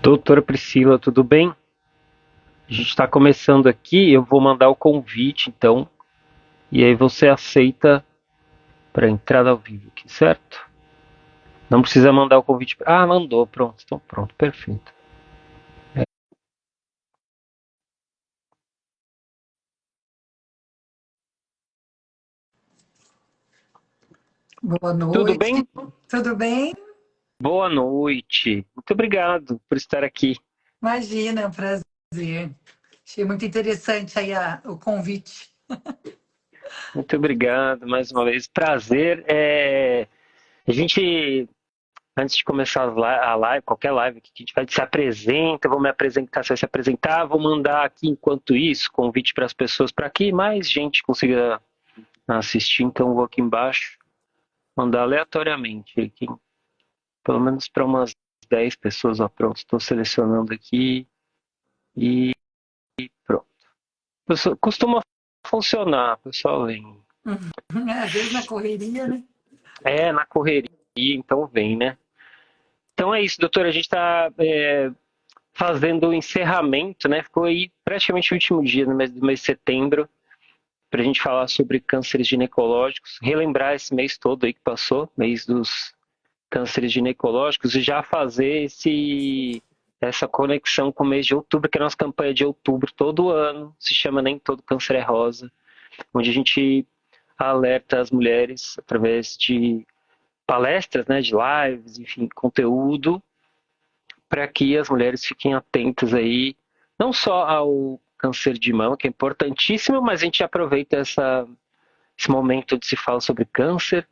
Doutora Priscila, tudo bem? A gente está começando aqui, eu vou mandar o convite, então, e aí você aceita para entrada ao vivo aqui, certo? Não precisa mandar o convite. Ah, mandou, pronto, então pronto, perfeito. Boa Tudo noite, bem? tudo bem? Boa noite. Muito obrigado por estar aqui. Imagina, é um prazer. Achei muito interessante aí o convite. Muito obrigado mais uma vez. Prazer. A gente, antes de começar a live, qualquer live que a gente vai, se apresenta, vou me apresentar, você vai se apresentar, vou mandar aqui, enquanto isso, convite para as pessoas para que mais gente consiga assistir, então vou aqui embaixo mandar aleatoriamente, aqui, pelo menos para umas 10 pessoas, ó, pronto, estou selecionando aqui e pronto. Costuma funcionar, pessoal, vem. Às vezes na correria, né? É, na correria, então vem, né? Então é isso, doutora, a gente está fazendo o encerramento, né? Ficou aí praticamente o último dia do mês de setembro, para a gente falar sobre cânceres ginecológicos, relembrar esse mês todo aí que passou, mês dos cânceres ginecológicos, e já fazer essa conexão com o mês de outubro, que é a nossa campanha de outubro todo ano, se chama Nem Todo Câncer é Rosa, onde a gente alerta as mulheres através de palestras, né, de lives, enfim, conteúdo, para que as mulheres fiquem atentas aí, não só ao câncer de mama, que é importantíssimo, mas a gente aproveita esse momento de se falar sobre câncer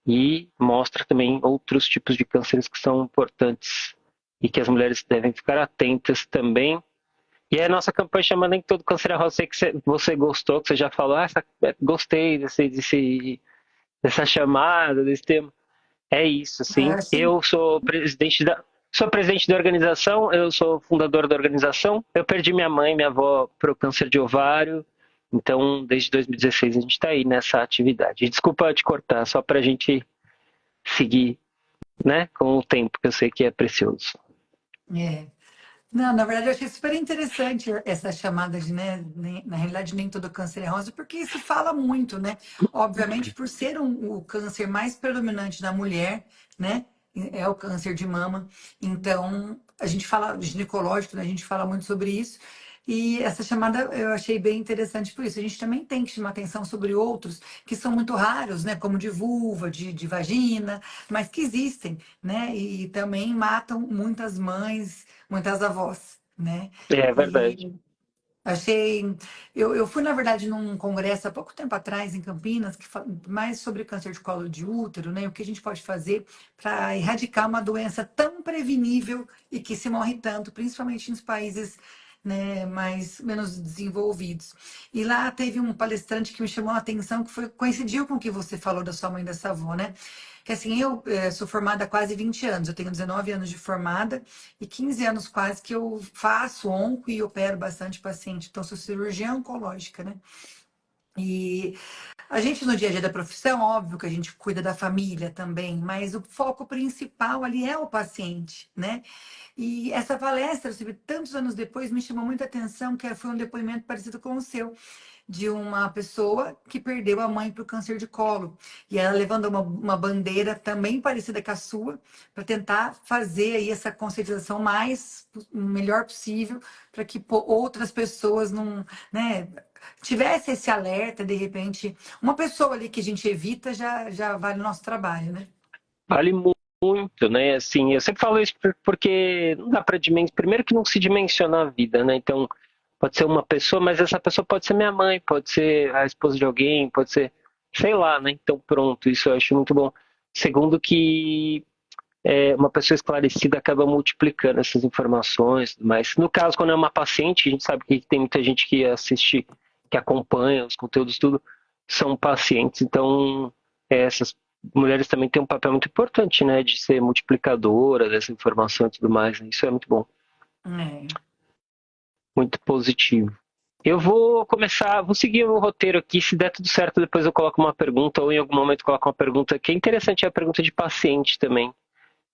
e mostra também outros tipos de cânceres que são importantes e que as mulheres devem ficar atentas também. E a nossa campanha chama Nem Todo Câncer é Rosa. Sei que você gostou, que você já falou, gostei dessa chamada, desse tema. É isso, sim. Acho, Eu sou presidente da organização, eu sou fundador da organização. Eu perdi minha mãe e minha avó para o câncer de ovário. Então, desde 2016 a gente está aí nessa atividade. Desculpa te cortar, só para a gente seguir, né, com o tempo, que eu sei que é precioso. é. Não, na verdade, eu achei super interessante essa chamada de, né, na realidade, nem todo câncer é rosa, porque isso fala muito, né? Obviamente, por ser o câncer mais predominante da mulher, né? É o câncer de mama. Então, a gente fala ginecológico, né? A gente fala muito sobre isso. E essa chamada eu achei bem interessante por isso. A gente também tem que chamar atenção sobre outros que são muito raros, né? Como de vulva, de vagina, mas que existem, né? E também matam muitas mães, muitas avós, né? É verdade. E achei. Eu fui, na verdade, num congresso há pouco tempo atrás, em Campinas, que fala mais sobre câncer de colo de útero, né? O que a gente pode fazer para erradicar uma doença tão prevenível e que se morre tanto, principalmente nos países, né, mais menos desenvolvidos. E lá teve um palestrante que me chamou a atenção, que foi, coincidiu com o que você falou da sua mãe e da sua avó, né? Que assim, eu sou formada há quase 20 anos, eu tenho 19 anos de formada e 15 anos quase que eu faço onco e opero bastante paciente, então sou cirurgiã oncológica, né? E a gente no dia a dia da profissão, óbvio que a gente cuida da família também, mas o foco principal ali é o paciente, né? E essa palestra, eu recebi tantos anos depois, me chamou muita atenção, que foi um depoimento parecido com o seu, de uma pessoa que perdeu a mãe para o câncer de colo. E ela levando uma bandeira também parecida com a sua, para tentar fazer aí essa conscientização mais melhor possível, para que outras pessoas não, né, tivesse esse alerta, de repente, uma pessoa ali que a gente evita já vale o nosso trabalho, né? Vale muito, né? Assim, eu sempre falo isso porque não dá para dimensionar. Primeiro que não se dimensiona a vida, né? Então, pode ser uma pessoa, mas essa pessoa pode ser minha mãe, pode ser a esposa de alguém, pode ser, sei lá, né? Então, pronto, isso eu acho muito bom. Segundo que uma pessoa esclarecida acaba multiplicando essas informações e tudo mais. No caso, quando é uma paciente, a gente sabe que tem muita gente que assiste, que acompanha os conteúdos, tudo, são pacientes, então essas mulheres também têm um papel muito importante, né, de ser multiplicadora dessa informação e tudo mais, né? Isso é muito bom, É. muito positivo. Eu vou começar, vou seguir o roteiro aqui, se der tudo certo, depois eu coloco uma pergunta, ou em algum momento coloco uma pergunta, que é interessante, é a pergunta de paciente também.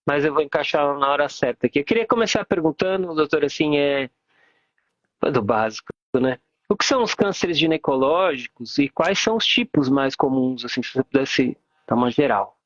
mas eu vou encaixar na hora certa aqui. Eu queria começar perguntando, doutor, assim, do básico, né? O que são os cânceres ginecológicos e quais são os tipos mais comuns, assim, se você pudesse dar uma geral?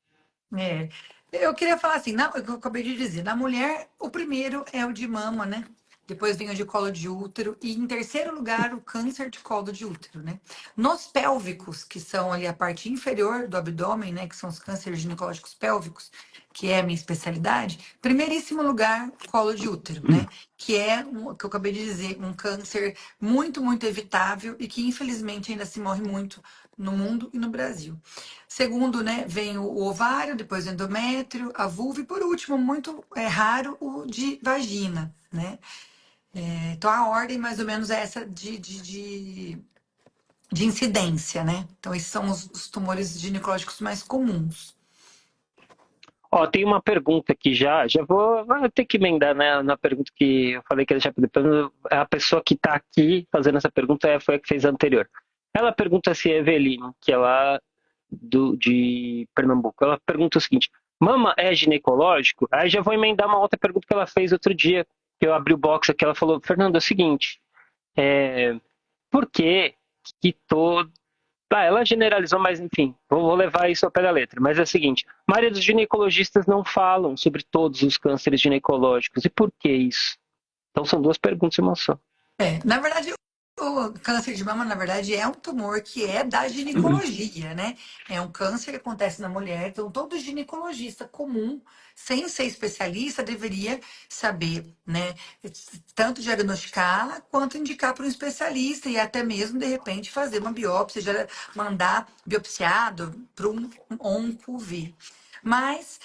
É. Eu queria falar assim, o que eu acabei de dizer, na mulher, o primeiro é o de mama, né? Depois vem o de colo de útero e em terceiro lugar o câncer de colo de útero, né? Nos pélvicos, que são ali a parte inferior do abdômen, né, que são os cânceres ginecológicos pélvicos, que é a minha especialidade, primeiríssimo lugar, colo de útero, né? Que é o que eu acabei de dizer, um câncer muito evitável e que infelizmente ainda se morre muito no mundo e no Brasil. Segundo, né, vem o ovário, depois o endométrio, a vulva e por último, muito raro, o de vagina, né? Então a ordem mais ou menos é essa de incidência, né? Então esses são os tumores ginecológicos mais comuns. Ó, tem uma pergunta aqui vou ter que emendar, né, na pergunta que eu falei que ia deixar para depois. A pessoa que está aqui fazendo essa pergunta foi a que fez a anterior. Ela pergunta se a Eveline, que é lá de Pernambuco, ela pergunta o seguinte: mama é ginecológico? Aí já vou emendar uma outra pergunta que ela fez outro dia, que eu abri o box aqui, ela falou: Fernando, é o seguinte, é, por que que todo ela generalizou, mas enfim, vou levar isso ao pé da letra. Mas é o seguinte: a maioria dos ginecologistas não falam sobre todos os cânceres ginecológicos. E por que isso? Então são duas perguntas em uma só. Na verdade, o câncer de mama, na verdade, é um tumor que é da ginecologia, né? É um câncer que acontece na mulher, então todo ginecologista comum, sem ser especialista, deveria saber, né? Tanto diagnosticar quanto indicar para um especialista e até mesmo, de repente, fazer uma biópsia, já mandar biopsiado para um onco ver. Mas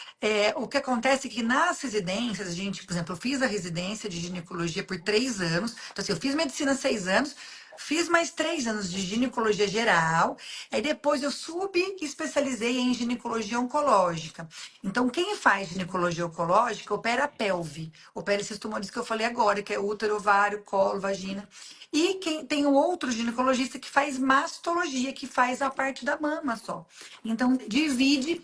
o que acontece é que nas residências, a gente, por exemplo, eu fiz a residência de ginecologia por 3 anos. Então, assim, eu fiz medicina 6 anos, fiz mais 3 anos de ginecologia geral, aí depois eu subespecializei em ginecologia oncológica. Então, quem faz ginecologia oncológica opera a pelve, opera esses tumores que eu falei agora, que é útero, ovário, colo, vagina. E quem tem um outro ginecologista que faz mastologia, que faz a parte da mama só. Então, divide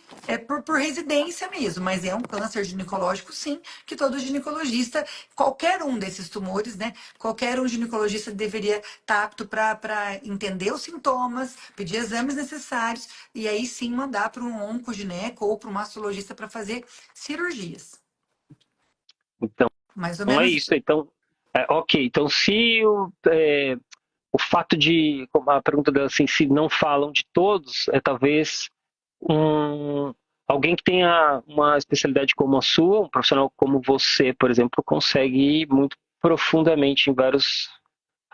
por residência mesmo, mas é um câncer ginecológico, sim, que todo ginecologista, qualquer um desses tumores, né? Qualquer um ginecologista deveria estar apto para entender os sintomas, pedir exames necessários e aí sim mandar para um oncogineco ou para um mastologista para fazer cirurgias. Então Mais ou é menos isso. isso. Então, ok. Então, se o fato de, como a pergunta dela assim, se não falam de todos, é talvez um, alguém que tenha uma especialidade como a sua, um profissional como você, por exemplo, consegue ir muito profundamente em vários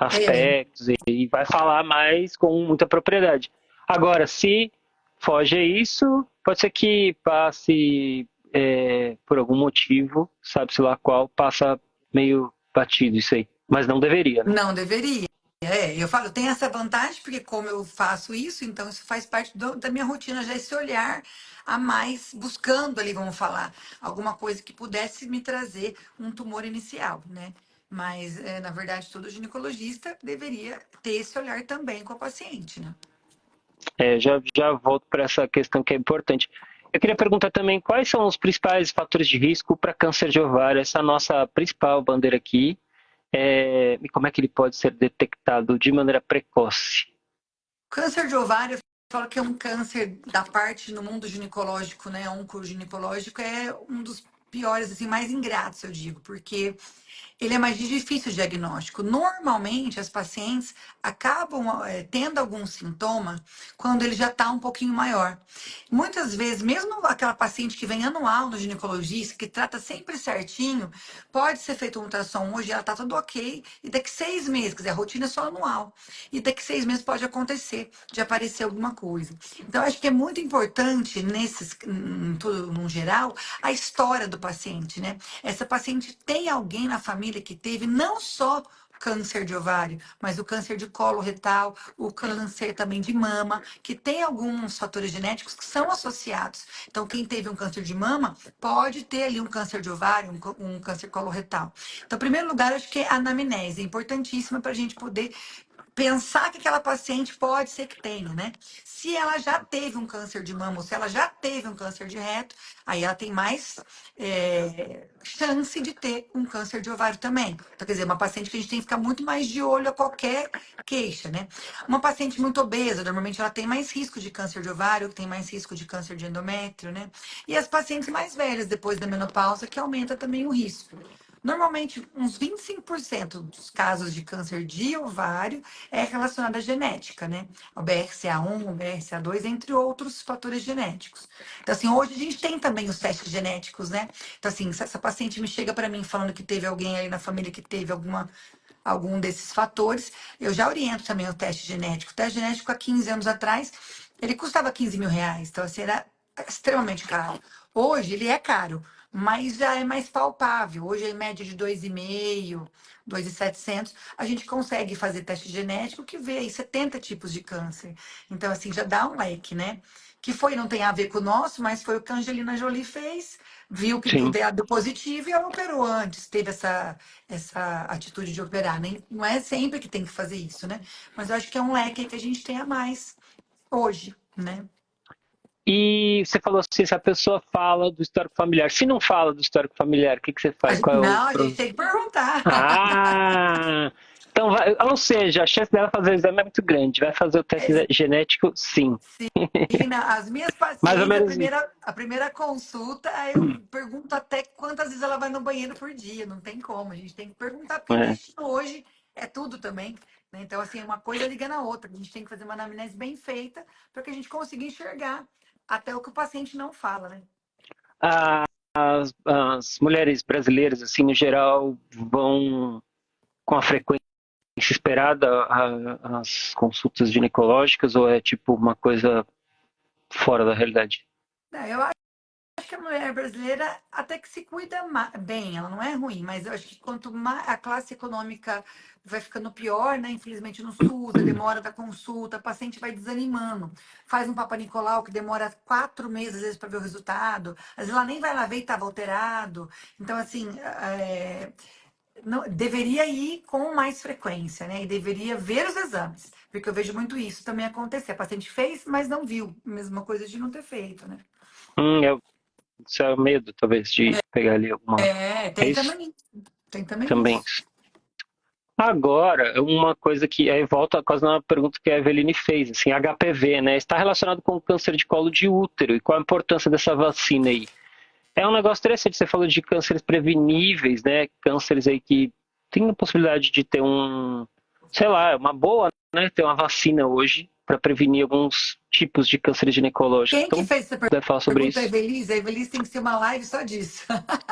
É, aspectos e vai falar mais com muita propriedade. Agora, se foge a isso, pode ser que passe por algum motivo, sabe-se lá qual, passa meio batido isso aí. Mas não deveria, né? não deveria. Eu falo, tem essa vantagem, porque como eu faço isso, então isso faz parte da minha rotina, já esse olhar a mais, buscando ali, vamos falar, alguma coisa que pudesse me trazer um tumor inicial, né? Mas, na verdade, todo ginecologista deveria ter esse olhar também com a paciente, né? Já volto para essa questão que é importante. Eu queria perguntar também quais são os principais fatores de risco para câncer de ovário, essa é a nossa principal bandeira aqui, e como é que ele pode ser detectado de maneira precoce? Câncer de ovário, eu falo que é um câncer da parte no mundo ginecológico, né? Oncoginecológico, é um dos piores, assim, mais ingratos, eu digo, porque ele é mais de difícil diagnóstico. Normalmente, as pacientes acabam tendo algum sintoma quando ele já está um pouquinho maior. Muitas vezes, mesmo aquela paciente que vem anual no ginecologista, que trata sempre certinho, pode ser feito um ultrassom hoje, ela está tudo ok, e daqui 6 meses, quer dizer, a rotina é só anual, e daqui 6 meses pode acontecer de aparecer alguma coisa. Então, acho que é muito importante, tudo, no geral, a história do paciente, né? Essa paciente tem alguém na família que teve não só câncer de ovário, mas o câncer de colo retal, o câncer também de mama, que tem alguns fatores genéticos que são associados. Então, quem teve um câncer de mama pode ter ali um câncer de ovário, um câncer coloretal. Então, em primeiro lugar, acho que a anamnese é importantíssima para a gente poder pensar que aquela paciente pode ser que tenha, né? Se ela já teve um câncer de mama ou se ela já teve um câncer de reto, aí ela tem mais chance de ter um câncer de ovário também. Então, quer dizer, uma paciente que a gente tem que ficar muito mais de olho a qualquer queixa, né? Uma paciente muito obesa, normalmente ela tem mais risco de câncer de ovário, tem mais risco de câncer de endométrio, né? E as pacientes mais velhas, depois da menopausa, que aumenta também o risco. Normalmente, uns 25% dos casos de câncer de ovário é relacionado à genética, né? Ao BRCA1, ao BRCA2, entre outros fatores genéticos. Então, assim, hoje a gente tem também os testes genéticos, né? Então, assim, se essa paciente me chega para mim falando que teve alguém aí na família que teve algum desses fatores, eu já oriento também o teste genético. O teste genético, há 15 anos atrás, ele custava 15 mil reais, então assim, era extremamente caro. Hoje ele é caro, mas já é mais palpável. Hoje, em média de 2,5, 2.700, a gente consegue fazer teste genético que vê aí 70 tipos de câncer. Então, assim, já dá um leque, né? Que foi, não tem a ver com o nosso, mas foi o que a Angelina Jolie fez, viu que Sim. deu positivo e ela operou antes, teve essa atitude de operar. Nem, não é sempre que tem que fazer isso, né? Mas eu acho que é um leque que a gente tem a mais hoje, né? E você falou assim, se a pessoa fala do histórico familiar. Se não fala do histórico familiar, o que, que você faz? Qual é o Não, a gente tem que perguntar. Ah! Então, ou seja, a chance dela fazer o exame é muito grande. Vai fazer o teste genético, sim. E as minhas Mais ou pacientes, menos isso. a primeira consulta, eu pergunto até quantas vezes ela vai no banheiro por dia. Não tem como, a gente tem que perguntar, porque É. intestino hoje é tudo também. Né? Então, assim, uma coisa liga na outra. A gente tem que fazer uma anamnese bem feita para que a gente consiga enxergar até o que o paciente não fala, né? As mulheres brasileiras, assim, no geral, vão com a frequência esperada às consultas ginecológicas ou é tipo uma coisa fora da realidade? Não, eu acho que a mulher brasileira até que se cuida bem, ela não é ruim, mas eu acho que quanto mais a classe econômica vai ficando pior, né? Infelizmente no SUS, a demora da consulta, a paciente vai desanimando. Faz um Papa Nicolau que demora 4 meses, às vezes, para ver o resultado. Às vezes ela nem vai lá ver e estava alterado. Então, assim, deveria ir com mais frequência, né? E deveria ver os exames, porque eu vejo muito isso também acontecer. A paciente fez, mas não viu. Mesma coisa de não ter feito, né? É, isso é o medo, talvez, de pegar ali alguma. É, É tem isso também. Tem também também. isso. Agora, uma coisa que aí volta quase uma pergunta que a Eveline fez, assim, HPV, né? Está relacionado com o câncer de colo de útero e qual a importância dessa vacina aí? É um negócio interessante, você falou de cânceres preveníveis, né? Cânceres aí que tem a possibilidade de ter sei lá, uma boa, né? Ter uma vacina hoje para prevenir alguns tipos de cânceres ginecológicos. Quem que Então, fez essa deve falar sobre pergunta? A isso. Evelise? A Evelise tem que ser uma live só disso.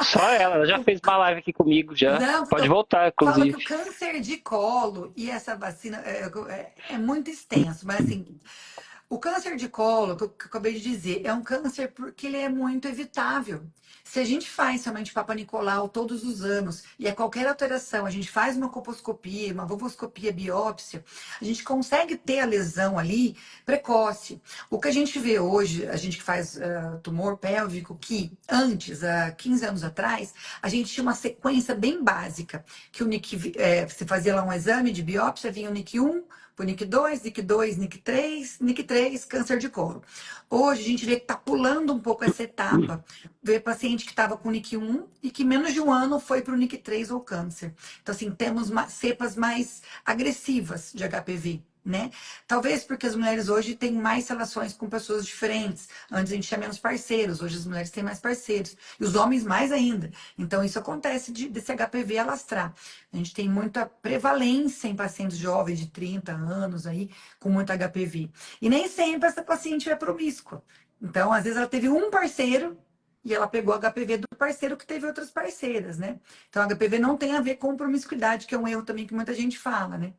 Só ela já fez uma live aqui comigo, já. Não, porque Pode eu voltar, falo que inclusive. o câncer de colo e essa vacina é muito extenso, mas assim, o câncer de colo, que eu acabei de dizer, é um câncer porque ele é muito evitável. Se a gente faz somente Papa Nicolau todos os anos e a qualquer alteração, a gente faz uma colposcopia, uma vulvoscopia, biópsia, a gente consegue ter a lesão ali precoce. O que a gente vê hoje, a gente que faz tumor pélvico, que antes, há 15 anos atrás, a gente tinha uma sequência bem básica, que o NIC, você fazia lá um exame de biópsia, vinha o NIC 1, pro NIC 2, NIC 2, NIC 3, câncer de colo. Hoje a gente vê que está pulando um pouco essa etapa. Vê paciente que estava com NIC 1 e que menos de um ano foi para o NIC 3 ou câncer. Então, assim, temos cepas mais agressivas de HPV. Né? Talvez porque as mulheres hoje têm mais relações com pessoas diferentes. Antes a gente tinha menos parceiros, hoje as mulheres têm mais parceiros. E os homens mais ainda. Então, isso acontece desse HPV alastrar. A gente tem muita prevalência em pacientes jovens de 30 anos aí, com muito HPV. E nem sempre essa paciente é promíscua. Então, às vezes, ela teve um parceiro e ela pegou HPV do parceiro que teve outras parceiras, né? Então, HPV não tem a ver com promiscuidade, que é um erro também que muita gente fala, né?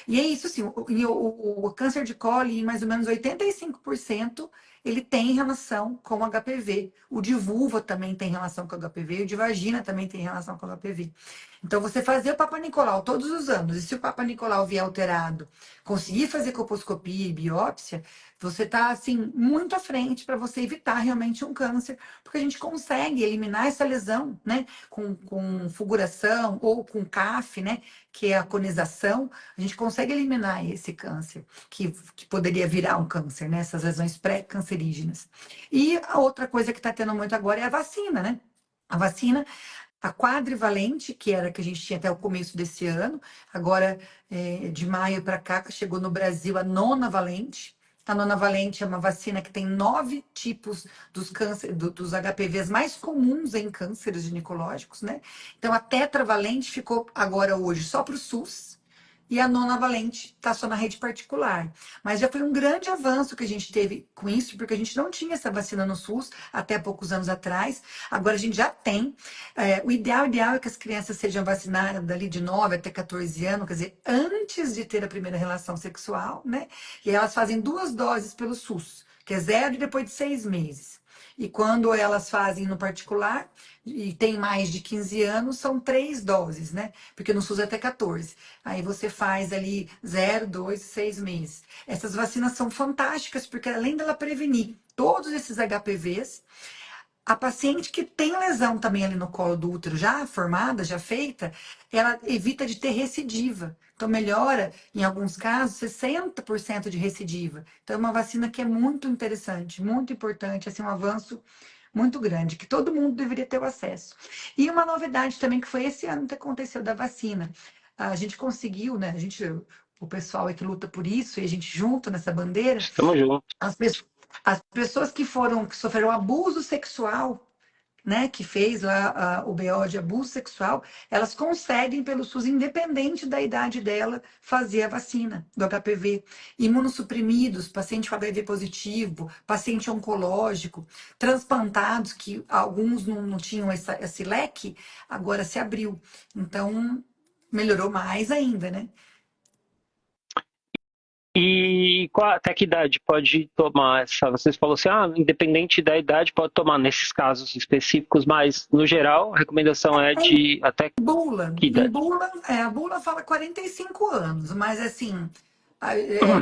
E é isso, assim, o câncer de colo, em mais ou menos 85%, ele tem relação com HPV. O de vulva também tem relação com HPV, o de vagina também tem relação com HPV. Então, você fazer o Papa Nicolau todos os anos, e se o Papa Nicolau vier alterado, conseguir fazer colposcopia e biópsia, Você está assim muito à frente para você evitar realmente um câncer, porque a gente consegue eliminar essa lesão, né, com fulguração ou com CAF, né, que é a conização, a gente consegue eliminar esse câncer, que poderia virar um câncer, né, essas lesões pré-cancerígenas. E a outra coisa que está tendo muito agora é a vacina, né? A vacina, a quadrivalente, que era a que a gente tinha até o começo desse ano, agora de maio para cá chegou no Brasil a nona valente. A nona valente é uma vacina que tem 9 tipos dos HPVs mais comuns em cânceres ginecológicos, né? Então a tetravalente ficou agora hoje só para o SUS. E a nona valente está só na rede particular. Mas já foi um grande avanço que a gente teve com isso, porque a gente não tinha essa vacina no SUS até poucos anos atrás. Agora a gente já tem. O ideal é que as crianças sejam vacinadas dali de 9 até 14 anos, quer dizer, antes de ter a primeira relação sexual, né? E elas fazem 2 doses pelo SUS, que é 0 e depois de 6 meses. E quando elas fazem no particular, e tem mais de 15 anos, são 3 doses, né? Porque no SUS é até 14. Aí você faz ali 0, 2, 6 meses. Essas vacinas são fantásticas, porque além dela prevenir todos esses HPVs, a paciente que tem lesão também ali no colo do útero, já formada, já feita, ela evita de ter recidiva. Então, melhora, em alguns casos, 60% de recidiva. Então, é uma vacina que é muito interessante, muito importante, assim, um avanço muito grande, que todo mundo deveria ter o acesso. E uma novidade também, que foi esse ano que aconteceu da vacina. A gente conseguiu, né? O pessoal aí que luta por isso, e a gente junto nessa bandeira, Estamos juntos. as, pe- as pessoas que sofreram abuso sexual, né, que fez lá o BO de abuso sexual, elas conseguem, pelo SUS, independente da idade dela, fazer a vacina do HPV. Imunossuprimidos, paciente com HIV positivo, paciente oncológico, transplantados, que alguns não tinham esse leque, agora se abriu. Então, melhorou mais ainda, né? E até que idade pode tomar essa? Vocês falaram assim, independente da idade, pode tomar nesses casos específicos, mas no geral a recomendação é de até que Em idade? bula, a bula fala 45 anos, mas assim,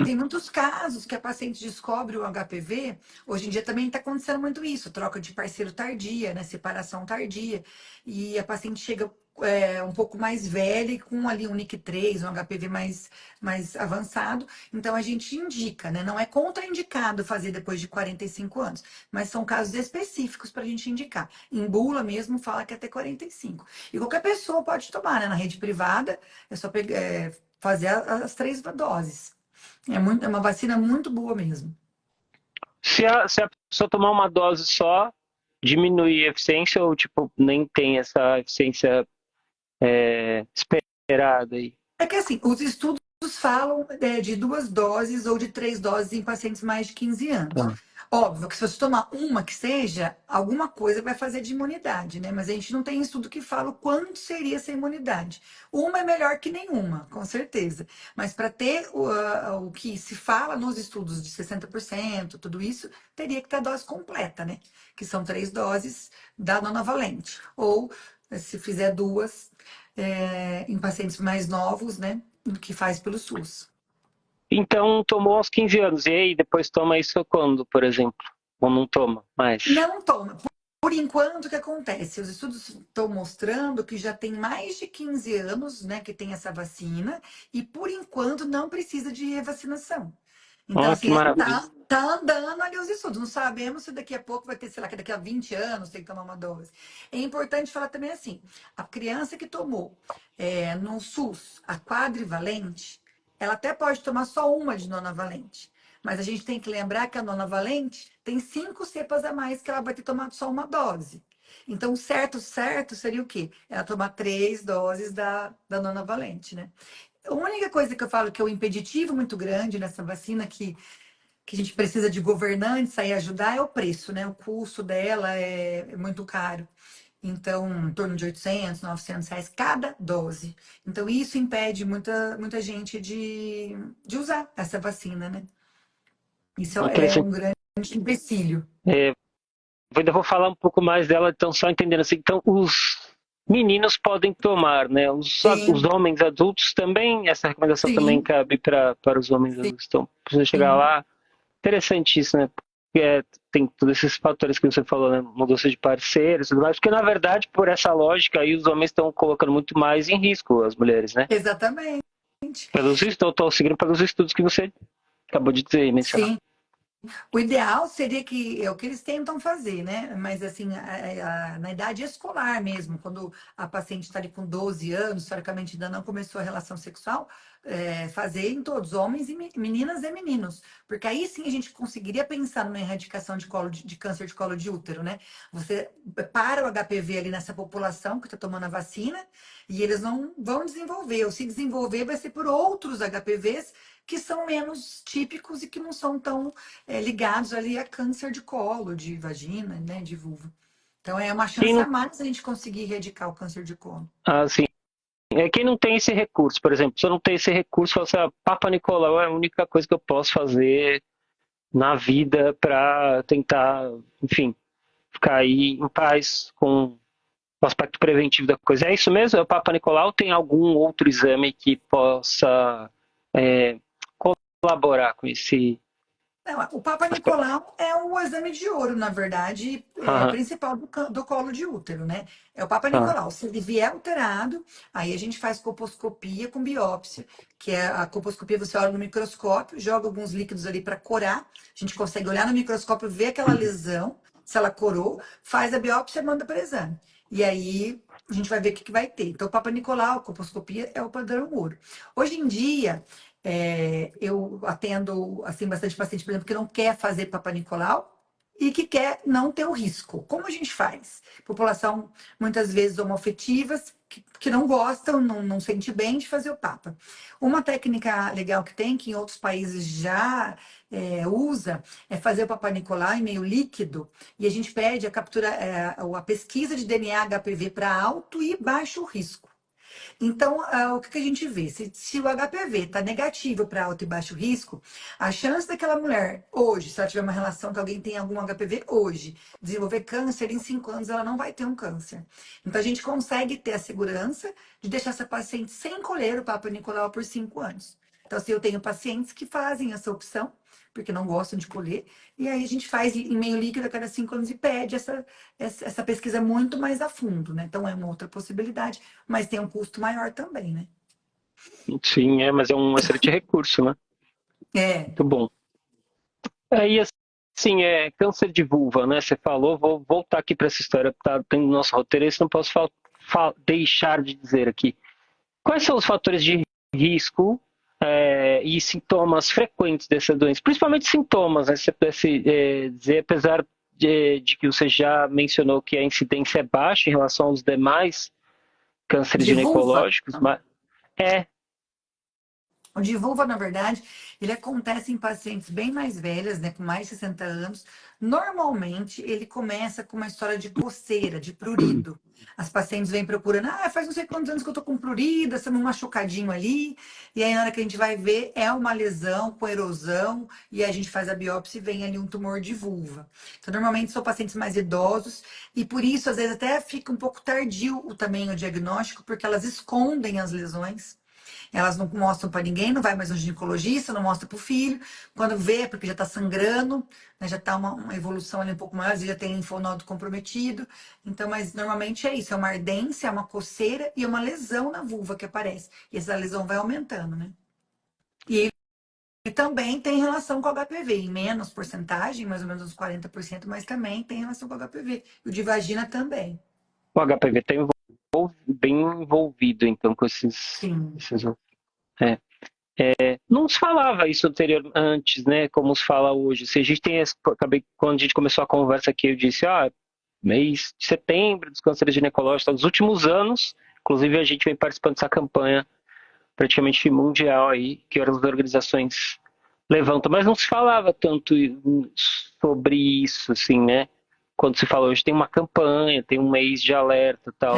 tem muitos casos que a paciente descobre o HPV. Hoje em dia também está acontecendo muito isso, troca de parceiro tardia, né, separação tardia, e a paciente chega um pouco mais velha e com ali um NIC3, um HPV mais avançado. Então a gente indica, né? Não é contraindicado fazer depois de 45 anos, mas são casos específicos para a gente indicar. Em bula mesmo fala que é até 45. E qualquer pessoa pode tomar, né? Na rede privada, é só fazer as 3 doses. É uma vacina muito boa mesmo. Se a pessoa tomar uma dose só, diminui a eficiência ou tipo, nem tem essa eficiência esperada aí? É que assim, os estudos falam de 2 doses ou de 3 doses em pacientes mais de 15 anos. Tá. Óbvio que se você tomar uma que seja, alguma coisa vai fazer de imunidade, né? Mas a gente não tem estudo que fala o quanto seria essa imunidade. Uma é melhor que nenhuma, com certeza. Mas para ter o que se fala nos estudos de 60%, tudo isso, teria que ter a dose completa, né? Que são 3 doses da nonavalente. Ou, se fizer 2, em pacientes mais novos, né? Que faz pelo SUS. Então tomou aos 15 anos, e aí depois toma isso quando, por exemplo? Ou não toma mais? Não toma. Por enquanto, o que acontece? Os estudos estão mostrando que já tem mais de 15 anos, né, que tem essa vacina, e por enquanto não precisa de revacinação. Então, Olha que assim, maravilha. tá andando ali os estudos. Não sabemos se daqui a pouco vai ter, sei lá, que daqui a 20 anos tem que tomar uma dose. É importante falar também assim: a criança que tomou no SUS a quadrivalente, ela até pode tomar só uma de nonavalente. Mas a gente tem que lembrar que a nonavalente tem 5 cepas a mais que ela vai ter tomado só uma dose. Então, certo seria o quê? Ela tomar 3 doses da nonavalente, né? A única coisa que eu falo que é um impeditivo muito grande nessa vacina, que a gente precisa de governantes aí ajudar, é o preço, né? O custo dela é muito caro. Então, em torno de 800, 900 reais cada dose. Então, isso impede muita gente de usar essa vacina, né? Isso é Interessante. um grande empecilho. Eu ainda vou falar um pouco mais dela, então só entendendo assim. Então, os meninos podem tomar, né? Os Sim, homens adultos também, essa recomendação também sim, cabe para os homens sim, adultos. Então, precisa chegar sim. lá. Interessante isso, né? Porque tem todos esses fatores que você falou, né? Mudança de parceiros e tudo mais, porque na verdade, por essa lógica aí, os homens estão colocando muito mais em risco as mulheres, né? Exatamente. Pelos estudos, estou seguindo pelos estudos que você acabou de dizer, mencionar. Sim. O ideal seria que é o que eles tentam fazer, né? Mas assim, na idade escolar mesmo, quando a paciente está ali com 12 anos, historicamente ainda não começou a relação sexual, fazer em todos, homens e meninas e meninos. Porque aí sim a gente conseguiria pensar numa erradicação de câncer de colo de útero, né? Você para o HPV ali nessa população que está tomando a vacina e eles não vão desenvolver, ou se desenvolver vai ser por outros HPVs que são menos típicos e que não são tão ligados ali a câncer de colo, de vagina, né, de vulva. Então é uma Quem chance a não, mais a gente conseguir erradicar o câncer de colo. assim, quem não tem esse recurso, por exemplo, se eu não tenho esse recurso, fala assim, Papa Nicolau é a única coisa que eu posso fazer na vida para tentar, enfim, ficar aí em paz com o aspecto preventivo da coisa. É isso mesmo? É o Papa Nicolau? Tem algum outro exame que possa é, colaborar com esse Não, o Papa aspecto? Nicolau é o exame de ouro, na verdade, Aham, principal do colo de útero, né? É o Papa aham, Nicolau. Se ele vier alterado, aí a gente faz colposcopia com biópsia, que é a colposcopia, você olha no microscópio, joga alguns líquidos ali para corar. A gente consegue olhar no microscópio, ver aquela lesão, se ela corou, faz a biópsia e manda para exame. E aí a gente vai ver o que vai ter. Então, o Papa Nicolau, colposcopia, é o padrão ouro. Hoje em dia, eu atendo assim bastante paciente, por exemplo, que não quer fazer Papa Nicolau e que quer não ter o risco. Como a gente faz? População muitas vezes homoafetivas que não gostam, não sente bem de fazer o Papa. Uma técnica legal que tem, que em outros países já usa, é fazer o Papa Nicolau em meio líquido e a gente pede a captura, a pesquisa de DNA HPV para alto e baixo risco. Então, o que a gente vê? Se o HPV está negativo para alto e baixo risco, a chance daquela mulher, hoje, se ela tiver uma relação que alguém tem algum HPV hoje, desenvolver câncer, em 5 anos ela não vai ter um câncer. Então, a gente consegue ter a segurança de deixar essa paciente sem colher o Papa Nicolau por 5 anos. Então, assim, eu tenho pacientes que fazem essa opção, porque não gostam de colher, e aí a gente faz em meio líquido a cada 5 anos e pede essa pesquisa muito mais a fundo, né? Então, é uma outra possibilidade, mas tem um custo maior também, né? sim, mas é um excelente recurso, né? É, Muito bom. Aí, assim, câncer de vulva, né? Você falou, vou voltar aqui para essa história, tá dentro do nosso roteiro, isso não posso deixar de dizer aqui. Quais são os fatores de risco e sintomas frequentes dessa doença? Principalmente sintomas, né? Se você pudesse dizer, apesar de que você já mencionou que a incidência é baixa em relação aos demais cânceres de vulva. ginecológicos, mas é, O de vulva, na verdade, ele acontece em pacientes bem mais velhas, né, com mais de 60 anos. Normalmente, ele começa com uma história de coceira, de prurido. As pacientes vêm procurando, faz não sei quantos anos que eu tô com prurido, essa um machucadinho ali. E aí, na hora que a gente vai ver, é uma lesão com erosão, e a gente faz a biópsia e vem ali um tumor de vulva. Então, normalmente, são pacientes mais idosos, e por isso, às vezes, até fica um pouco tardio também o diagnóstico, porque elas escondem as lesões. Elas não mostram para ninguém, não vai mais no ginecologista, não mostra para o filho. Quando vê, é porque já está sangrando, né, já está uma evolução ali um pouco maior, às vezes já tem linfonodo comprometido. Então, mas normalmente é isso, é uma ardência, é uma coceira e uma lesão na vulva que aparece. E essa lesão vai aumentando, né? E também tem relação com o HPV, em menos porcentagem, mais ou menos uns 40%, mas também tem relação com o HPV. E o de vagina também. o HPV está bem envolvido, então, com Sim. esses é. Não se falava isso antes, né? Como se fala hoje. Se a gente tem quando a gente começou a conversa aqui, eu disse, mês de setembro dos cânceres ginecológicos, nos últimos anos, inclusive a gente vem participando dessa campanha praticamente mundial aí, que as organizações levantam, mas não se falava tanto sobre isso, assim, né? Quando se fala hoje tem uma campanha, tem um mês de alerta e tal.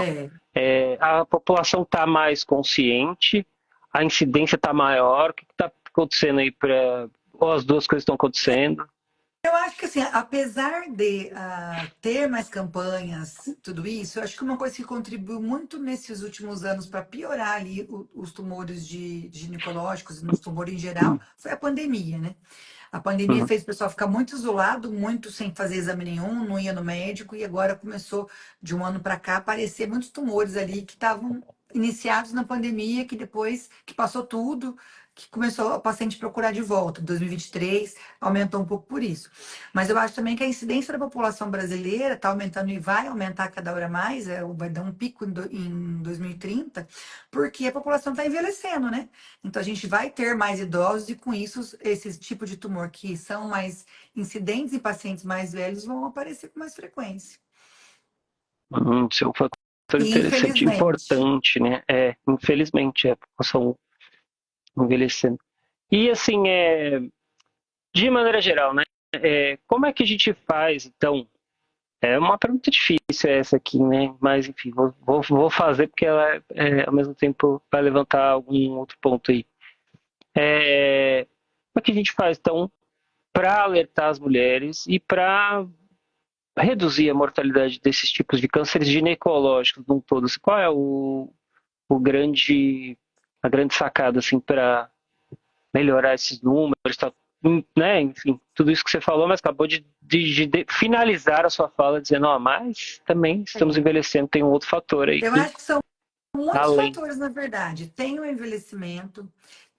É. A população está mais consciente, a incidência está maior, o que está acontecendo aí para. Ou as duas coisas estão acontecendo? Eu acho que assim, apesar de ter mais campanhas, tudo isso, eu acho que uma coisa que contribuiu muito nesses últimos anos para piorar ali os tumores ginecológicos, nos tumores em geral, foi a pandemia, né? A pandemia Uhum. fez o pessoal ficar muito isolado, muito sem fazer exame nenhum, não ia no médico, e agora começou, de um ano para cá, a aparecer muitos tumores ali que estavam iniciados na pandemia, que depois que passou tudo, que começou a paciente procurar de volta. 2023 aumentou um pouco por isso. Mas eu acho também que a incidência da população brasileira está aumentando e vai aumentar cada hora mais, vai dar um pico em 2030, porque a população está envelhecendo, né? Então, a gente vai ter mais idosos e, com isso, esse tipo de tumor que são mais incidentes em pacientes mais velhos vão aparecer com mais frequência. Isso é um fator E, interessante, infelizmente, importante, né? Infelizmente, a população envelhecendo. E assim, de maneira geral, né? Como é que a gente faz, então? É uma pergunta difícil essa aqui, né? Mas enfim, vou fazer porque ela ao mesmo tempo vai levantar algum outro ponto aí. Como é que a gente faz, então, para alertar as mulheres e para reduzir a mortalidade desses tipos de cânceres ginecológicos num todo? Assim, qual é o grande, a grande sacada assim, para melhorar esses números, tá, né? Enfim, tudo isso que você falou, mas acabou de finalizar a sua fala dizendo, mas também estamos envelhecendo, tem um outro fator aí eu que acho que são muitos além. fatores, na verdade. Tem o envelhecimento,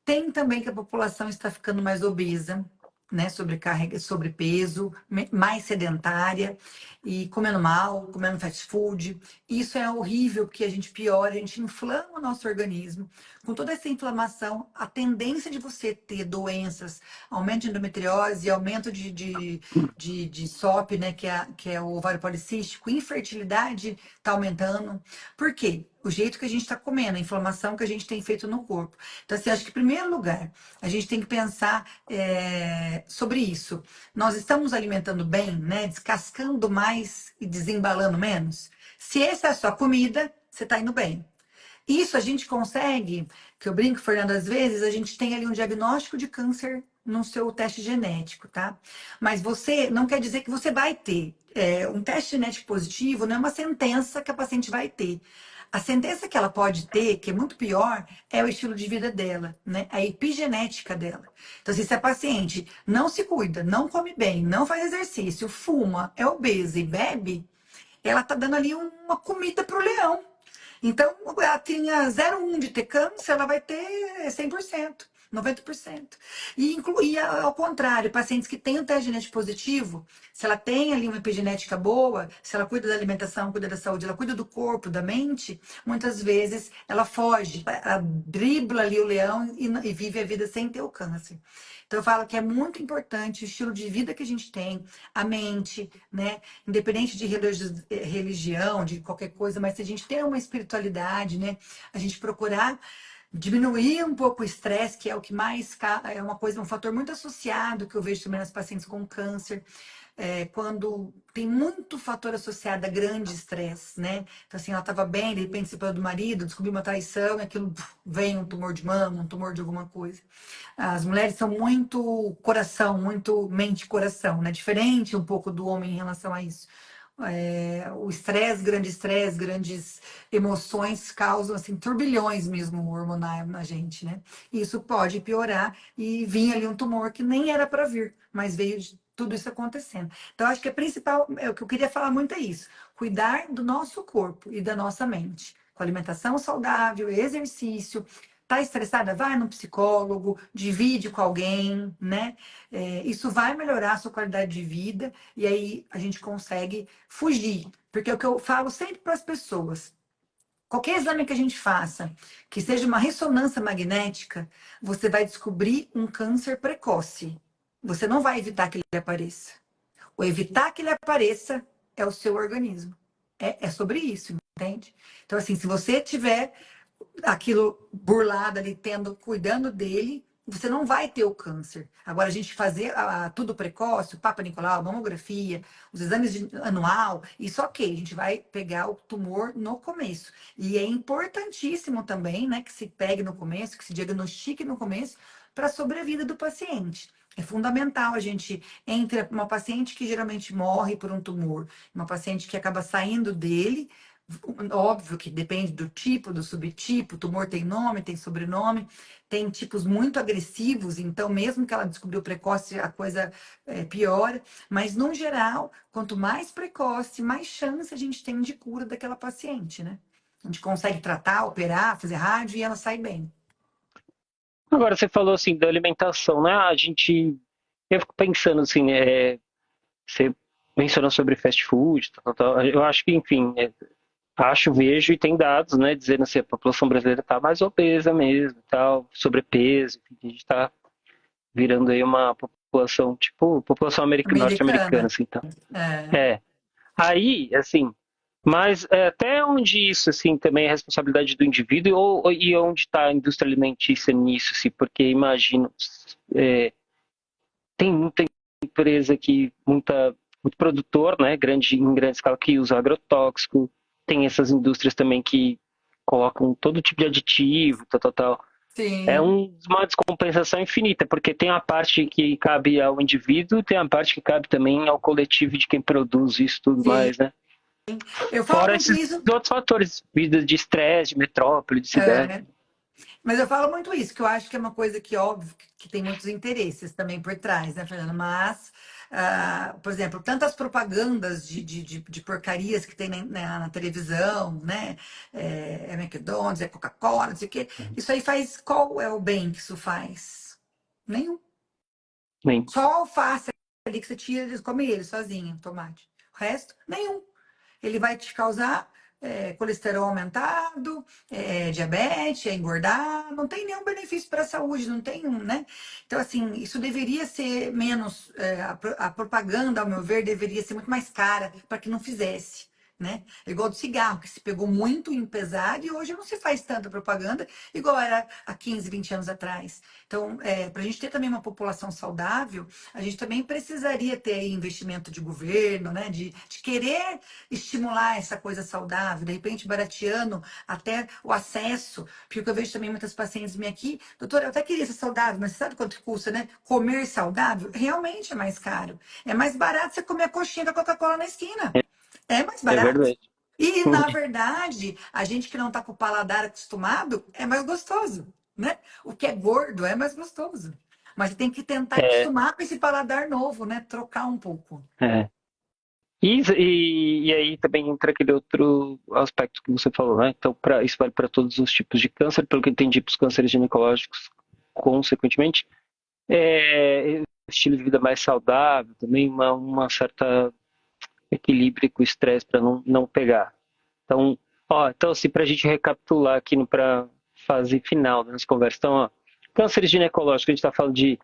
tem também que a população está ficando mais obesa, né? Sobrecarrega, sobrepeso, mais sedentária e comendo mal, comendo fast food. Isso é horrível porque a gente piora, a gente inflama o nosso organismo. Com toda essa inflamação, a tendência de você ter doenças, aumento de endometriose, aumento de SOP, né? Que é o ovário policístico, infertilidade está aumentando. Por quê? O jeito que a gente está comendo, a inflamação que a gente tem feito no corpo. Então, assim, acho que, em primeiro lugar, a gente tem que pensar sobre isso. Nós estamos alimentando bem, né? Descascando mais e desembalando menos? Se essa é a sua comida, você está indo bem. Isso a gente consegue, que eu brinco, Fernando, às vezes a gente tem ali um diagnóstico de câncer no seu teste genético, tá? Mas você não quer dizer que você vai ter. Um teste genético positivo não é uma sentença que a paciente vai ter. A sentença que ela pode ter, que é muito pior, é o estilo de vida dela, né? A epigenética dela. Então, se a paciente não se cuida, não come bem, não faz exercício, fuma, é obesa e bebe, ela tá dando ali uma comida pro leão. Então, ela tinha 0,1 de ter câncer, ela vai ter 100%, 90%. E ao contrário, pacientes que têm um teste genético positivo, se ela tem ali uma epigenética boa, se ela cuida da alimentação, cuida da saúde, ela cuida do corpo, da mente, muitas vezes ela foge, ela dribla ali o leão e vive a vida sem ter o câncer. Então, eu falo que é muito importante o estilo de vida que a gente tem, a mente, né? Independente de religião, de qualquer coisa, mas se a gente tem uma espiritualidade, né? A gente procurar diminuir um pouco o estresse, que é o que mais é uma coisa, um fator muito associado que eu vejo também nas pacientes com câncer, quando tem muito fator associado a grande estresse, né? Então, assim, ela estava bem, de repente separou do marido, descobriu uma traição, e aquilo vem um tumor de mama, um tumor de alguma coisa. As mulheres são muito coração, muito mente-coração, né? Diferente um pouco do homem em relação a isso. O estresse, grandes emoções causam assim turbilhões mesmo hormonais na gente, né? E isso pode piorar e vir ali um tumor que nem era para vir, mas veio de tudo isso acontecendo. Então, acho que a principal, o que eu queria falar muito é isso: cuidar do nosso corpo e da nossa mente, com alimentação saudável, exercício. Tá estressada? Vai no psicólogo, divide com alguém, né? Isso vai melhorar a sua qualidade de vida e aí a gente consegue fugir. Porque é o que eu falo sempre para as pessoas: qualquer exame que a gente faça, que seja uma ressonância magnética, você vai descobrir um câncer precoce. Você não vai evitar que ele apareça. O evitar que ele apareça é o seu organismo. É sobre isso, entende? Então, assim, se você tiver aquilo burlado ali, cuidando dele, você não vai ter o câncer. Agora, a gente fazer tudo precoce, o Papa Nicolau, a mamografia, os exames anual, isso ok, a gente vai pegar o tumor no começo. E é importantíssimo também, né, que se pegue no começo, que se diagnostique no começo, para a sobrevida do paciente. É fundamental a gente entre uma paciente que geralmente morre por um tumor, uma paciente que acaba saindo dele, óbvio que depende do tipo, do subtipo, o tumor tem nome, tem sobrenome, tem tipos muito agressivos, então mesmo que ela descobriu precoce, a coisa piora, mas no geral, quanto mais precoce, mais chance a gente tem de cura daquela paciente, né? A gente consegue tratar, operar, fazer rádio e ela sai bem. Agora, você falou assim da alimentação, né? Eu fico pensando assim, você mencionou sobre fast food, tal, tal, tal. Eu acho que, enfim, vejo e tem dados, né, dizendo assim, a população brasileira está mais obesa mesmo, tal, sobrepeso, enfim, a gente está virando aí uma população, tipo, população norte-americana, Americana. assim, tá. É, É. Aí, assim, mas até onde isso, assim, também é responsabilidade do indivíduo e onde está a indústria alimentícia nisso, assim, porque imagino, é, tem muita empresa que, muito produtor, né, em grande escala, que usa agrotóxico, tem essas indústrias também que colocam todo tipo de aditivo, tal, tal, tal. É sim. uma descompensação infinita, porque tem a parte que cabe ao indivíduo, tem a parte que cabe também ao coletivo de quem produz isso tudo Sim. mais, né? Eu falo Fora muito esses isso. outros fatores, vida de estresse, de metrópole, de cidade. É, mas eu falo muito isso, que eu acho que é uma coisa que, óbvio, que tem muitos interesses também por trás, né, Fernando? Mas, por exemplo, tantas propagandas de porcarias que tem na televisão, né? É McDonald's, é Coca-Cola, não sei o quê. Isso aí faz. Qual é o bem que isso faz? Nenhum. Nem, Só alface ali que você tira, eles comem ele sozinho, tomate. O resto, nenhum. Ele vai te causar colesterol aumentado, diabetes, engordar, não tem nenhum benefício para a saúde, não tem um, né? Então, assim, isso deveria ser menos, a propaganda, ao meu ver, deveria ser muito mais cara para que não fizesse. Né? É igual do cigarro, que se pegou muito em pesado e hoje não se faz tanta propaganda igual era há 15, 20 anos atrás. Então, para a gente ter também uma população saudável, a gente também precisaria ter aí investimento de governo, né? De querer estimular essa coisa saudável, de repente barateando até o acesso, porque eu vejo também muitas pacientes minhas aqui, doutora, eu até queria ser saudável, mas você sabe quanto custa, né? Comer saudável realmente é mais caro. É mais barato você comer a coxinha da Coca-Cola na esquina. É mais é barato. verdade. E, na verdade, a gente que não está com o paladar acostumado é mais gostoso, né? O que é gordo é mais gostoso. Mas tem que tentar É, acostumar com esse paladar novo, né? Trocar um pouco. é. E aí também entra aquele outro aspecto que você falou, né? Então, isso vale para todos os tipos de câncer, pelo que eu entendi, para os cânceres ginecológicos, consequentemente, estilo de vida mais saudável, também uma certa equilíbrio com o estresse para não pegar. Então, então assim, para a gente recapitular aqui para fase final da nossa conversa, então, câncer ginecológico, a gente está falando de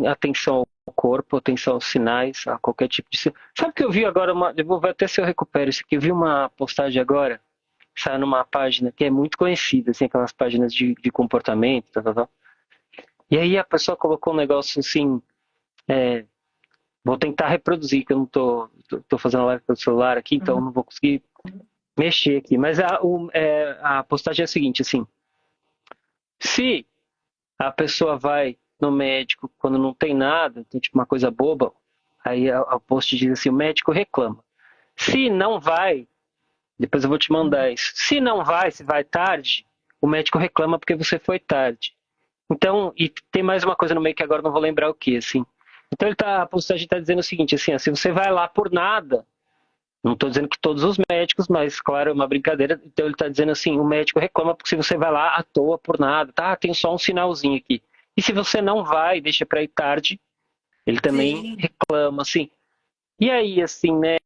atenção ao corpo, atenção aos sinais, a qualquer tipo de. Sabe que eu vi agora, eu vou ver até se eu recupero isso aqui, eu vi uma postagem agora, saiu numa página que é muito conhecida, assim, aquelas páginas de comportamento, tal, tal, tal. E aí a pessoa colocou um negócio assim, é, vou tentar reproduzir, que eu não tô fazendo live pelo celular aqui, então eu Uhum. não vou conseguir mexer aqui. Mas a postagem é a seguinte, assim, se a pessoa vai no médico quando não tem nada, tem tipo uma coisa boba, aí a post diz assim, o médico reclama. Se não vai, depois eu vou te mandar isso. Se não vai, se vai tarde, o médico reclama porque você foi tarde. Então, e tem mais uma coisa no meio que agora eu não vou lembrar o que, assim. Então a postagem está dizendo o seguinte, assim, se você vai lá por nada, não estou dizendo que todos os médicos, mas claro, é uma brincadeira. Então ele está dizendo assim, o médico reclama porque se você vai lá à toa por nada, tá? Tem só um sinalzinho aqui. E se você não vai, deixa para ir tarde, ele também Sim. reclama, assim. E aí, assim, né?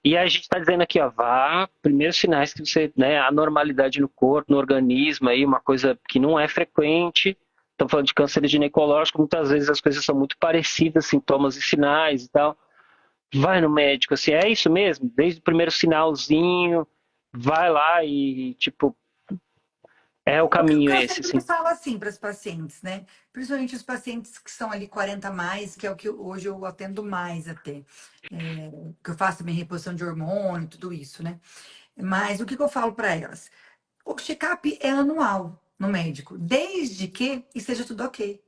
E a gente está dizendo aqui, ó, vá, primeiros sinais que você, né, a normalidade no corpo, no organismo, aí, uma coisa que não é frequente. Estamos falando de câncer ginecológico, muitas vezes as coisas são muito parecidas, sintomas e sinais e tal. Vai no médico, assim, é isso mesmo? Desde o primeiro sinalzinho, vai lá e, tipo, é o O caminho que eu esse, sempre assim. falo assim para as pacientes, né? Principalmente os pacientes que são ali 40 a mais, que é o que hoje eu atendo mais até. Que eu faço também reposição de hormônio, tudo isso, né? Mas o que eu falo para elas? O check-up é anual no médico, desde que esteja tudo ok.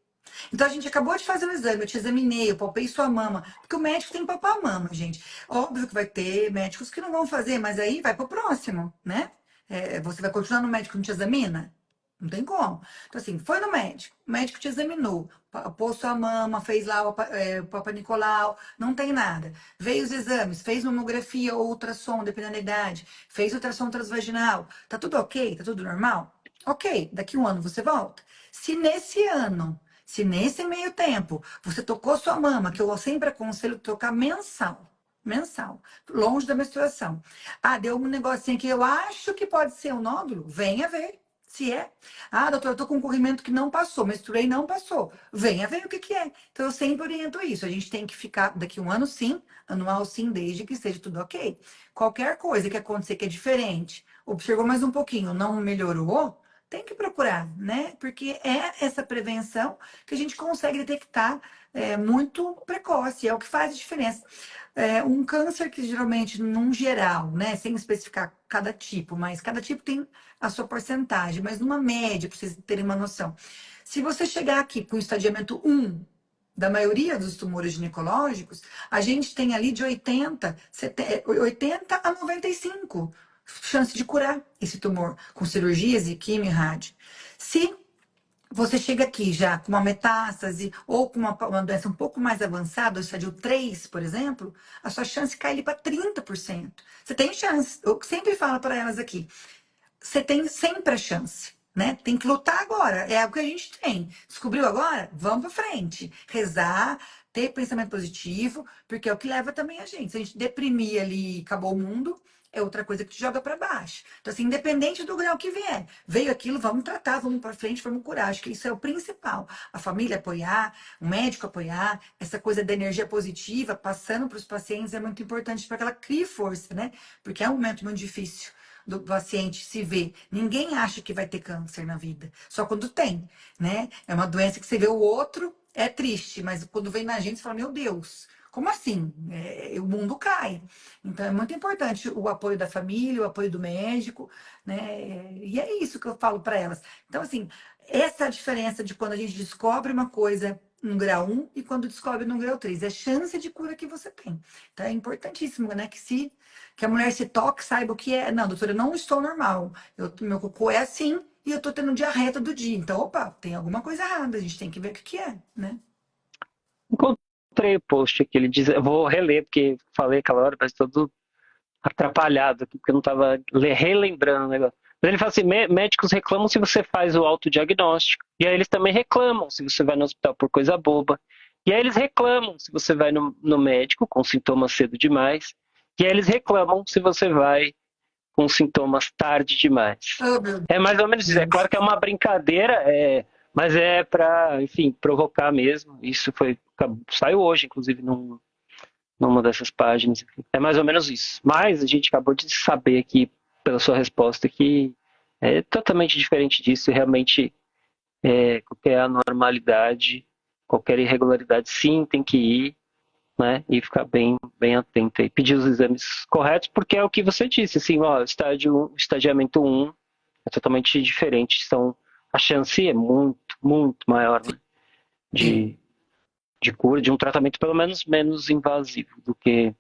Então a gente acabou de fazer o exame, eu te examinei, eu palpei sua mama, porque o médico tem que palpar a mama, gente. Óbvio que vai ter médicos que não vão fazer, mas aí vai pro próximo, né? Você vai continuar no médico que não te examina? Não tem como. Então, assim, foi no médico, o médico te examinou, pôs sua mama, fez lá o Papa Nicolau, não tem nada. Veio os exames, fez mamografia ou ultrassom, dependendo da idade, fez ultrassom transvaginal, tá tudo ok? Tá tudo normal? Ok, daqui um ano você volta. Se nesse ano se nesse meio tempo você tocou sua mama, que eu sempre aconselho trocar mensal, mensal, longe da menstruação. Ah, deu um negocinho que eu acho que pode ser um nódulo, venha ver. Se é. Ah, doutor, eu tô com um corrimento que não passou, menstruei e não passou. Venha ver o que que é. Então, eu sempre oriento isso. A gente tem que ficar daqui um ano sim, anual sim, desde que esteja tudo ok. Qualquer coisa que acontecer que é diferente, observou mais um pouquinho, não melhorou, tem que procurar, né? Porque é essa prevenção que a gente consegue detectar muito precoce, é o que faz a diferença. Um câncer que geralmente, num geral, né, sem especificar cada tipo, mas cada tipo tem a sua porcentagem, mas numa média, para vocês terem uma noção. Se você chegar aqui com o estadiamento 1 da maioria dos tumores ginecológicos, a gente tem ali de 80 a 95 chance de curar esse tumor com cirurgias e quimio e rádio. Se você chega aqui já com uma metástase ou com uma doença um pouco mais avançada, o estádio 3, por exemplo, a sua chance cai ali para 30%. Você tem chance. Eu sempre falo para elas aqui, você tem sempre a chance, né? Tem que lutar agora. É o que a gente tem. Descobriu agora? Vamos para frente. Rezar, ter pensamento positivo, porque é o que leva também a gente. Se a gente deprimir ali e acabou o mundo, é outra coisa que te joga para baixo. Então, assim, independente do grau que vier, veio aquilo, vamos tratar, vamos para frente, vamos curar. Acho que isso é o principal. A família apoiar, o médico apoiar, essa coisa da energia positiva passando para os pacientes é muito importante para que ela crie força, né? Porque é um momento muito difícil do paciente se ver. Ninguém acha que vai ter câncer na vida, só quando tem, né? É uma doença que você vê o outro, é triste, mas quando vem na gente, você fala, meu Deus, como assim? O mundo cai. Então é muito importante o apoio da família, o apoio do médico, né? E é isso que eu falo para elas. Então, assim, essa é a diferença de quando a gente descobre uma coisa no grau 1 e quando descobre no grau 3. É a chance de cura que você tem. Então é importantíssimo, né? Que a mulher se toque, saiba o que é. Não, doutora, eu não estou normal. Meu cocô é assim e eu tô tendo diarreia todo dia. Então, opa, tem alguma coisa errada. A gente tem que ver o que que é, né? Encontrei o post que ele diz, eu vou reler, porque falei aquela hora, mas todo atrapalhado aqui, porque eu não estava relembrando o negócio. Mas ele fala assim: médicos reclamam se você faz o autodiagnóstico. E aí eles também reclamam se você vai no hospital por coisa boba. E aí eles reclamam se você vai no médico com sintomas cedo demais. E aí eles reclamam se você vai com sintomas tarde demais. Oh, meu É mais ou menos isso. É Deus. claro que é uma brincadeira, mas é para, enfim, provocar mesmo. Isso saiu hoje, inclusive, numa dessas páginas. É mais ou menos isso. Mas a gente acabou de saber aqui, pela sua resposta, que é totalmente diferente disso. E realmente, qualquer anormalidade, qualquer irregularidade, sim, tem que ir, né? E ficar bem, bem atento aí. Pedir os exames corretos, porque é o que você disse, assim, ó, estadiamento 1 é totalmente diferente. A chance é muito, muito maior, né? Sim. De, de cura, de um tratamento pelo menos menos invasivo do que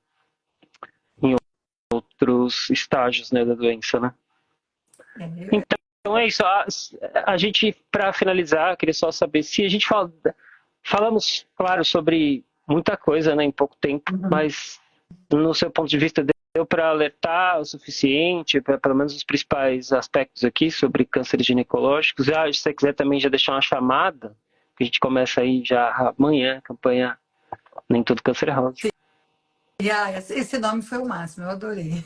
em outros estágios, né, da doença, né? É, Então é isso. A gente, para finalizar, queria só saber se a gente falamos, claro, sobre muita coisa, né, em pouco tempo, uhum. mas no seu ponto de vista deu para alertar o suficiente, para pelo menos os principais aspectos aqui sobre cânceres ginecológicos. Se você quiser também já deixar uma chamada, que a gente começa aí já amanhã a campanha Nem Todo Câncer é Rosa. E, esse nome foi o máximo, eu adorei.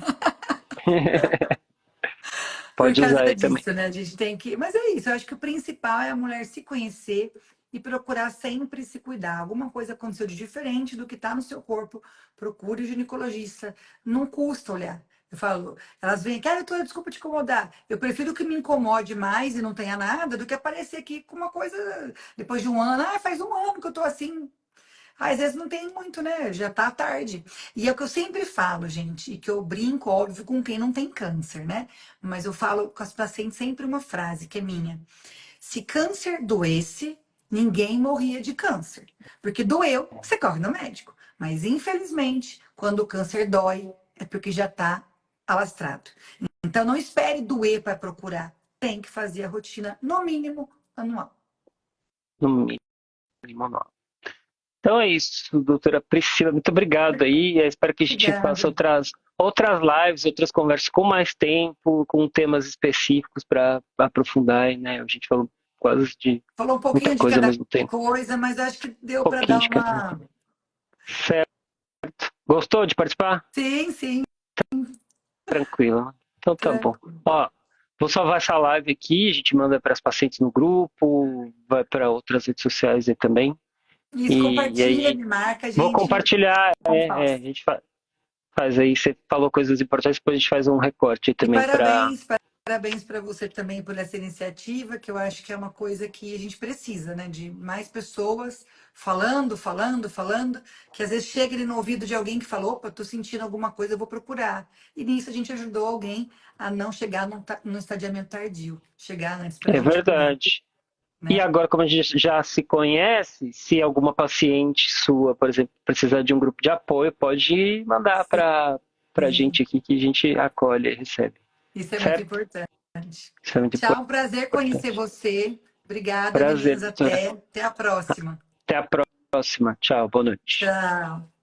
Por Pode causa usar aí também. disso, né? A gente tem que. Mas é isso, eu acho que o principal é a mulher se conhecer e procurar sempre se cuidar. Alguma coisa aconteceu de diferente do que está no seu corpo, procure o ginecologista. Não custa olhar. Eu falo, elas vêm, cara, desculpa te incomodar. Eu prefiro que me incomode mais e não tenha nada do que aparecer aqui com uma coisa depois de um ano. Ah, faz um ano que eu tô assim. Às vezes não tem muito, né? Já tá tarde. E é o que eu sempre falo, gente, e que eu brinco, óbvio, com quem não tem câncer, né? Mas eu falo com as pacientes sempre uma frase que é minha. Se câncer doesse, ninguém morria de câncer. Porque doeu, você corre no médico. Mas, infelizmente, quando o câncer dói, é porque já está alastrado. Então, não espere doer para procurar. Tem que fazer a rotina, no mínimo, anual. No mínimo, não. Então é isso, doutora Priscila. Muito obrigado aí. Eu espero que a gente faça Obrigada. outras lives, outras conversas com mais tempo, com temas específicos para aprofundar, né? A gente falou quase de Falou um muita pouquinho de coisa ao cada mesmo tempo. coisa, mas acho que Um deu para pouquinho dar de cada. uma. Certo. Gostou de participar? Sim, sim. Tranquilo. Então tá bom. Tranquilo. Ó, vou salvar essa live aqui, a gente manda para as pacientes no grupo, vai para outras redes sociais aí também. Isso, E compartilha, aí, me marca, a vou gente compartilhar. A faz. gente faz aí. Você falou coisas importantes, depois a gente faz um recorte aí E também para. parabéns para você também por essa iniciativa, que eu acho que é uma coisa que a gente precisa, né? De mais pessoas falando, que às vezes chega ali no ouvido de alguém que falou, opa, tô sentindo alguma coisa, eu vou procurar. E nisso a gente ajudou alguém a não chegar num estadiamento tardio, chegar antes para a É gente cuidar, verdade. E né? agora, como a gente já se conhece, se alguma paciente sua, por exemplo, precisar de um grupo de apoio, pode mandar para a Sim, gente aqui que a gente acolhe e recebe. isso é muito Certo? importante. Isso é muito Tchau, um prazer conhecer importante. você. Obrigada, Prazer, meninas. doutora. Até a próxima. Até a próxima. Tchau, boa noite. Tchau.